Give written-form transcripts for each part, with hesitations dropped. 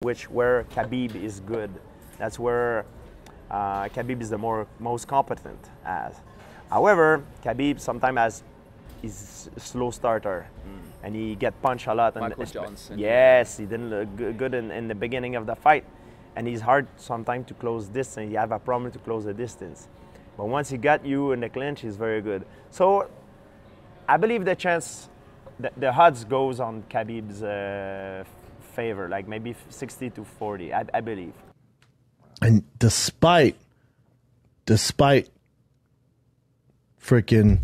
where Khabib is good. That's where Khabib is the most competent as. However, Khabib sometimes has is a slow starter, and he get punched a lot. Michael Johnson. Yes, he didn't look good in the beginning of the fight, and he's hard sometimes to close distance. You have a problem to close the distance, but once he got you in the clinch, he's very good. So I believe the chance, the odds goes on Khabib's favor, like maybe 60-40. I believe. And despite freaking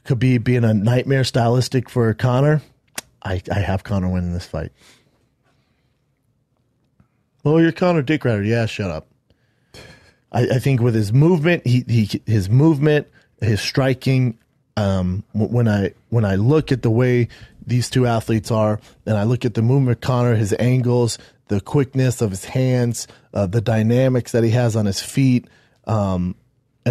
Khabib being a nightmare stylistic for Conor, I have Conor winning this fight. Oh, you're Conor Dick Rider. Yeah, shut up. I think with his movement, his movement, his striking. When I look at the way these two athletes are, and I look at the movement of Conor, his angles, the quickness of his hands, the dynamics that he has on his feet, and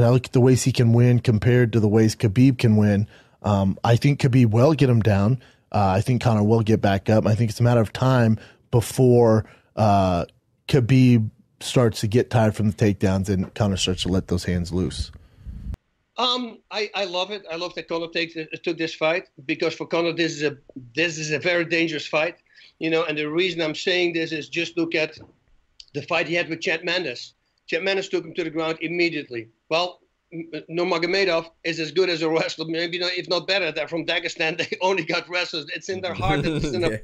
I look at the ways he can win compared to the ways Khabib can win. I think Khabib will get him down. I think Conor will get back up. I think it's a matter of time before Khabib starts to get tired from the takedowns and Conor starts to let those hands loose. I love it. I love that Conor took this fight, because for Conor this is a very dangerous fight, you know. And the reason I'm saying this is just look at the fight he had with Chad Mendes. Chad Mendes took him to the ground immediately. Well, Nurmagomedov is as good as a wrestler, maybe not, if not better. They're from Dagestan. They only got wrestlers. It's in their heart. It's in their,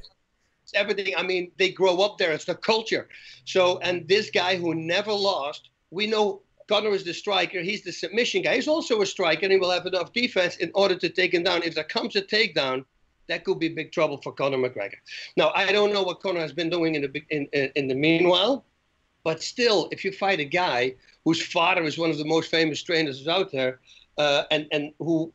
it's everything. I mean, they grow up there. It's the culture. So, and this guy who never lost, we know Conor is the striker. He's the submission guy. He's also a striker, and he will have enough defense in order to take him down. If there comes a takedown, that could be big trouble for Conor McGregor. Now, I don't know what Conor has been doing in the meanwhile, but still, if you fight a guy whose father is one of the most famous trainers out there, and who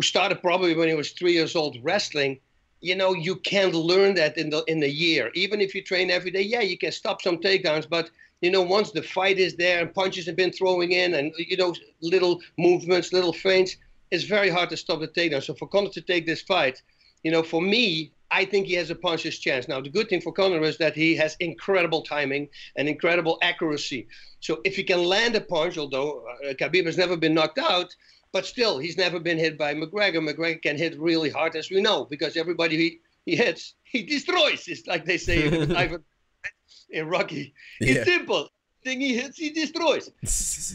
started probably when he was 3 years old wrestling, you know, you can't learn that in a year. Even if you train every day, yeah, you can stop some takedowns, but you know, once the fight is there and punches have been throwing in and, you know, little movements, little feints, it's very hard to stop the takedown. So for Conor to take this fight, you know, for me, I think he has a puncher's chance. Now, the good thing for Conor is that he has incredible timing and incredible accuracy. So if he can land a punch, although Khabib has never been knocked out, but still, he's never been hit by McGregor. McGregor can hit really hard, as we know, because everybody he hits, he destroys. It's like they say in Rocky. It's simple. Thing he hits, he destroys.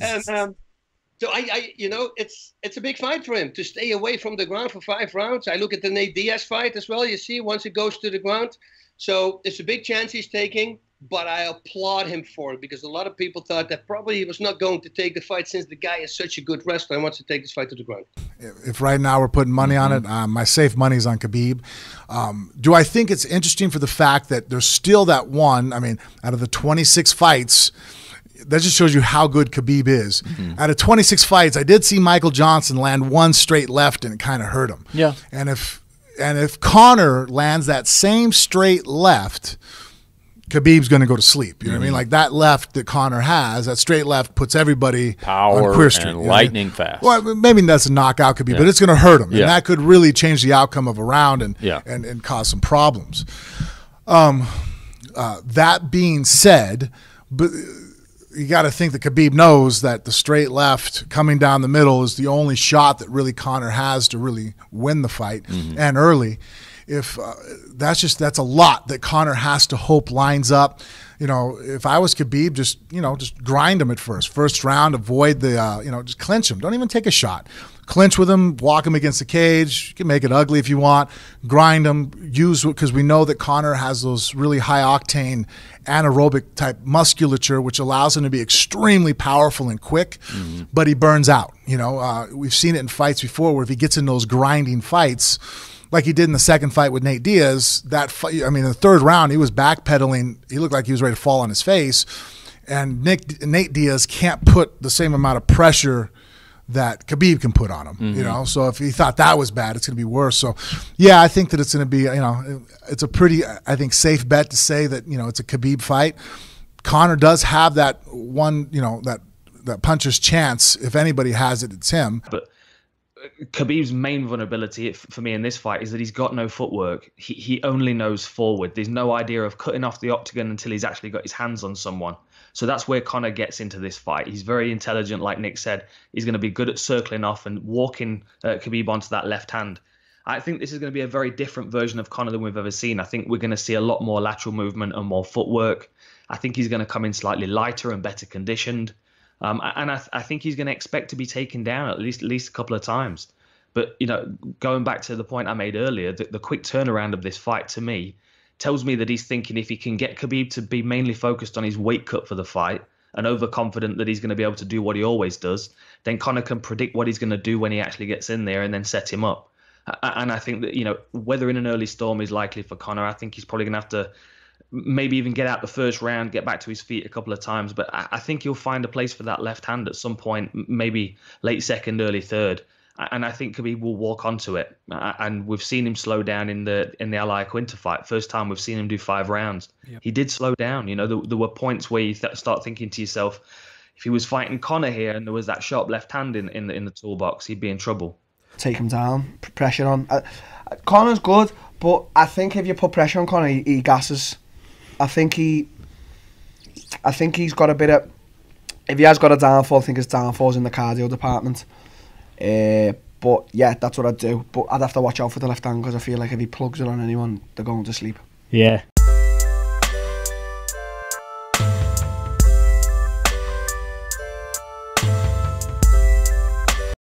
And so I you know, it's a big fight for him to stay away from the ground for 5 rounds. I look at the Nate Diaz fight as well. You see, once it goes to the ground, so it's a big chance he's taking. But I applaud him for it, because a lot of people thought that probably he was not going to take the fight, since the guy is such a good wrestler and wants to take this fight to the ground. If right now we're putting money on it, my safe money's on Khabib. Do I think it's interesting for the fact that there's still that one, I mean, out of the 26 fights, that just shows you how good Khabib is. Out of 26 fights, I did see Michael Johnson land one straight left and it kind of hurt him. Yeah. And if Conor lands that same straight left, Khabib's going to go to sleep. You know what I mean? Like that left that Conor has, that straight left puts everybody power on Queer Street. And lightning fast. Well, maybe that's a knockout Khabib, but it's going to hurt him. Yeah. And that could really change the outcome of a round and cause some problems. That being said, but you got to think that Khabib knows that the straight left coming down the middle is the only shot that really Conor has to really win the fight and early. If that's a lot that Conor has to hope lines up. You know, if I was Khabib, just grind him at first round, avoid the just clinch him. Don't even take a shot. Clinch with him, walk him against the cage. You can make it ugly if you want. Grind him, because we know that Conor has those really high octane anaerobic type musculature, which allows him to be extremely powerful and quick, but he burns out. You know, we've seen it in fights before where if he gets in those grinding fights, like he did in the second fight with Nate Diaz, that fight, I mean, in the third round, he was backpedaling. He looked like he was ready to fall on his face. And Nate Diaz can't put the same amount of pressure that Khabib can put on him, you know? So if he thought that was bad, it's going to be worse. So, yeah, I think that it's going to be, it's a pretty, I think, safe bet to say that, it's a Khabib fight. Conor does have that one, that puncher's chance. If anybody has it, it's him. But Khabib's main vulnerability for me in this fight is that he's got no footwork. He only knows forward. There's no idea of cutting off the octagon until he's actually got his hands on someone. So that's where Conor gets into this fight. He's very intelligent, like Nick said. He's going to be good at circling off and walking Khabib onto that left hand. I think this is going to be a very different version of Conor than we've ever seen. I think we're going to see a lot more lateral movement and more footwork. I think he's going to come in slightly lighter and better conditioned. And I think he's going to expect to be taken down at least a couple of times. But, you know, going back to the point I made earlier, the quick turnaround of this fight to me tells me that he's thinking if he can get Khabib to be mainly focused on his weight cut for the fight and overconfident that he's going to be able to do what he always does, then Conor can predict what he's going to do when he actually gets in there and then set him up. And I think that, you know, whether in an early storm is likely for Conor, I think he's probably going to have to maybe even get out the first round, get back to his feet a couple of times. But I think he'll find a place for that left hand at some point, maybe late second, early third. And I think Khabib will walk onto it. And we've seen him slow down in the Al Iaquinta fight. First time we've seen him do 5 rounds. Yep. He did slow down. You know, there were points where you start thinking to yourself, if he was fighting Conor here and there was that sharp left hand in the toolbox, he'd be in trouble. Take him down, pressure on. Conor's good, but I think if you put pressure on Conor, he gasses. I think he's got a bit of. If he has got a downfall, I think his downfall's in the cardio department. But yeah, that's what I'd do. But I'd have to watch out for the left hand because I feel like if he plugs it on anyone, they're going to sleep. Yeah.